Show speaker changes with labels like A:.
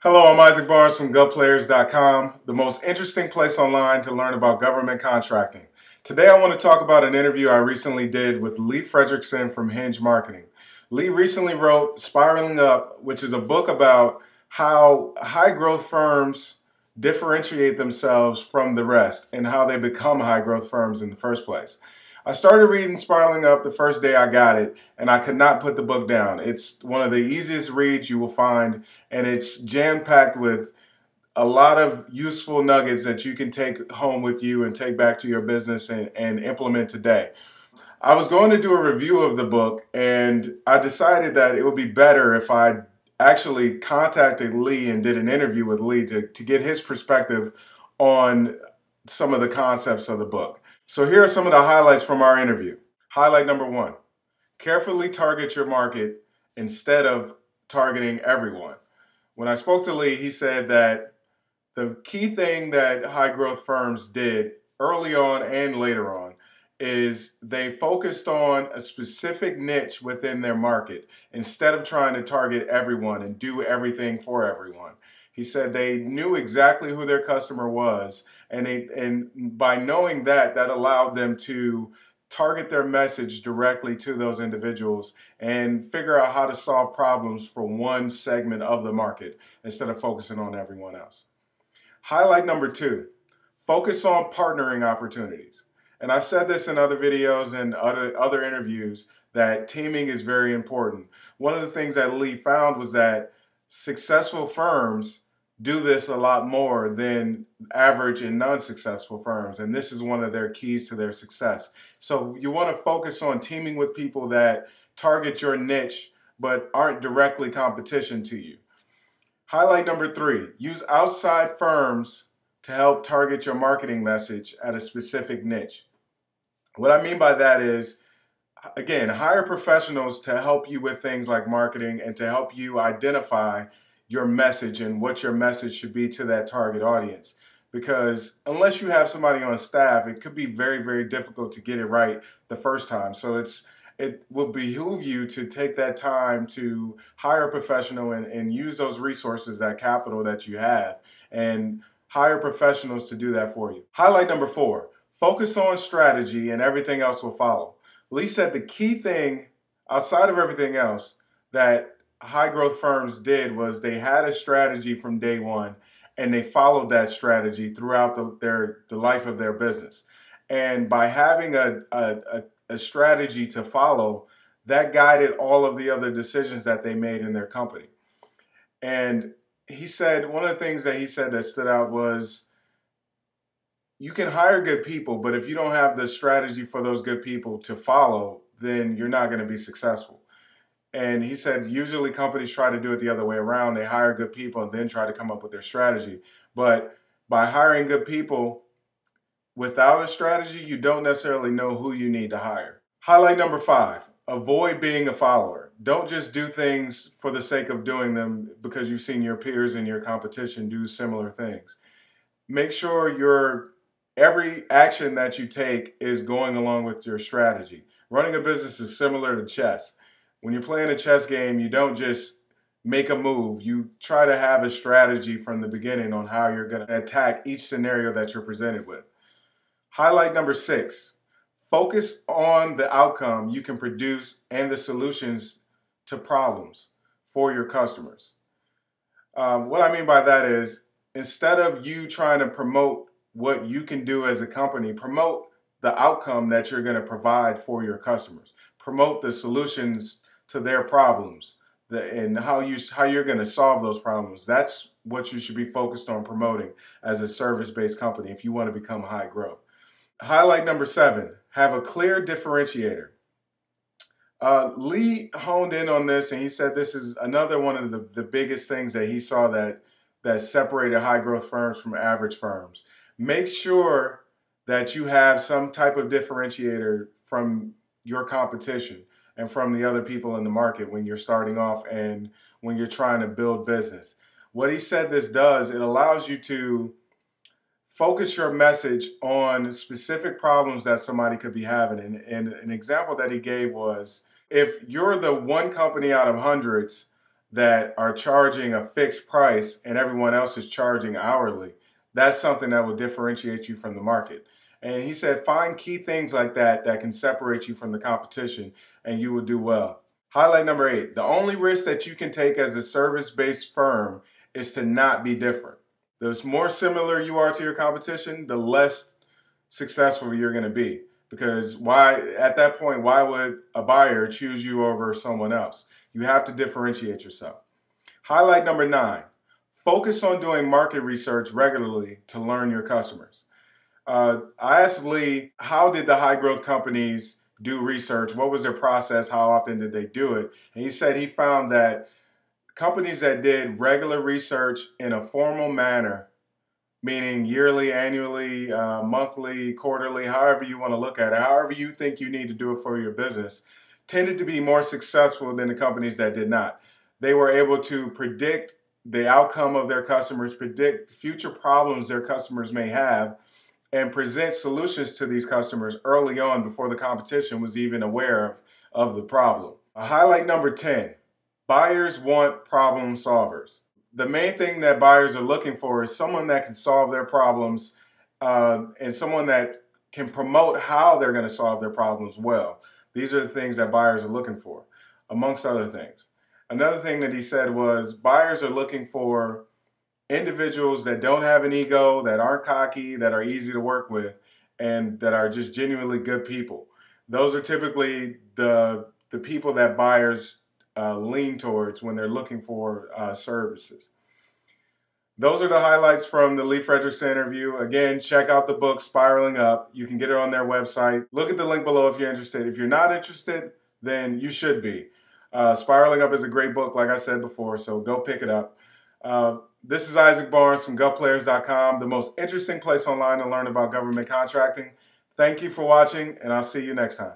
A: Hello, I'm Isaac Barnes from GovPlayers.com, the most interesting place online to learn about government contracting. Today I want to talk about an interview I recently did with Lee Frederiksen from Hinge Marketing. Lee recently wrote Spiraling Up, which is a book about how high growth firms differentiate themselves from the rest and how they become high growth firms in the first place. I started reading Spiraling Up the first day I got it, and I could not put the book down. It's one of the easiest reads you will find, and it's jam-packed with a lot of useful nuggets that you can take home with you and take back to your business and implement today. I was going to do a review of the book, and I decided that it would be better if I actually contacted Lee and did an interview with Lee to get his perspective on some of the concepts of the book. So here are some of the highlights from our interview. Highlight number 1, carefully target your market instead of targeting everyone. When I spoke to Lee, he said that the key thing that high growth firms did early on and later on is they focused on a specific niche within their market instead of trying to target everyone and do everything for everyone. He said they knew exactly who their customer was, and by knowing that allowed them to target their message directly to those individuals and figure out how to solve problems for one segment of the market instead of focusing on everyone else. Highlight number 2, focus on partnering opportunities. And I've said this in other videos and other interviews that teaming is very important. One of the things that Lee found was that successful firms do this a lot more than average and non-successful firms, and this is one of their keys to their success. So you want to focus on teaming with people that target your niche but aren't directly competition to you. Highlight number 3, use outside firms to help target your marketing message at a specific niche. What I mean by that is, again, hire professionals to help you with things like marketing and to help you identify your message and what your message should be to that target audience. Because unless you have somebody on staff, it could be very, very difficult to get it right the first time. So it will behoove you to take that time to hire a professional and use those resources, that capital that you have, and hire professionals to do that for you. Highlight number 4, focus on strategy and everything else will follow. Lee said the key thing outside of everything else that high growth firms did was they had a strategy from day one and they followed that strategy throughout the life of their business. And by having a strategy to follow, that guided all of the other decisions that they made in their company. And he said, one of the things that he said that stood out was, you can hire good people, but if you don't have the strategy for those good people to follow, then you're not going to be successful. And he said usually companies try to do it the other way around. They hire good people and then try to come up with their strategy. But by hiring good people without a strategy, you don't necessarily know who you need to hire. Highlight number 5, avoid being a follower. Don't just do things for the sake of doing them because you've seen your peers and your competition do similar things. Make sure every action that you take is going along with your strategy. Running a business is similar to chess. When you're playing a chess game, you don't just make a move. You try to have a strategy from the beginning on how you're going to attack each scenario that you're presented with. Highlight number 6, focus on the outcome you can produce and the solutions to problems for your customers. What I mean by that is, instead of you trying to promote what you can do as a company, promote the outcome that you're going to provide for your customers. Promote the solutions to their problems and how you're going to solve those problems. That's what you should be focused on promoting as a service-based company if you want to become high growth. Highlight number 7, have a clear differentiator. Lee honed in on this, and he said this is another one of the biggest things that he saw that separated high growth firms from average firms. Make sure that you have some type of differentiator from your competition and from the other people in the market when you're starting off and when you're trying to build business. What he said this does, it allows you to focus your message on specific problems that somebody could be having. And an example that he gave was, if you're the one company out of hundreds that are charging a fixed price and everyone else is charging hourly, that's something that will differentiate you from the market. And he said, find key things like that that can separate you from the competition and you will do well. Highlight number 8, the only risk that you can take as a service-based firm is to not be different. The more similar you are to your competition, the less successful you're going to be. Because at that point, why would a buyer choose you over someone else? You have to differentiate yourself. Highlight number 9, focus on doing market research regularly to learn your customers. I asked Lee, how did the high growth companies do research? What was their process? How often did they do it? And he said he found that companies that did regular research in a formal manner, meaning yearly, annually, monthly, quarterly, however you want to look at it, however you think you need to do it for your business, tended to be more successful than the companies that did not. They were able to predict the outcome of their customers, predict future problems their customers may have, and present solutions to these customers early on before the competition was even aware of the problem. Highlight number 10, buyers want problem solvers. The main thing that buyers are looking for is someone that can solve their problems and someone that can promote how they're going to solve their problems well. These are the things that buyers are looking for, amongst other things. Another thing that he said was buyers are looking for individuals that don't have an ego, that aren't cocky, that are easy to work with, and that are just genuinely good people. Those are typically the people that buyers lean towards when they're looking for services. Those are the highlights from the Lee Frederiksen interview. Again, check out the book, Spiraling Up. You can get it on their website. Look at the link below if you're interested. If you're not interested, then you should be. Spiraling Up is a great book, like I said before, so go pick it up. This is Isaac Barnes from GovPlayers.com, the most interesting place online to learn about government contracting. Thank you for watching, and I'll see you next time.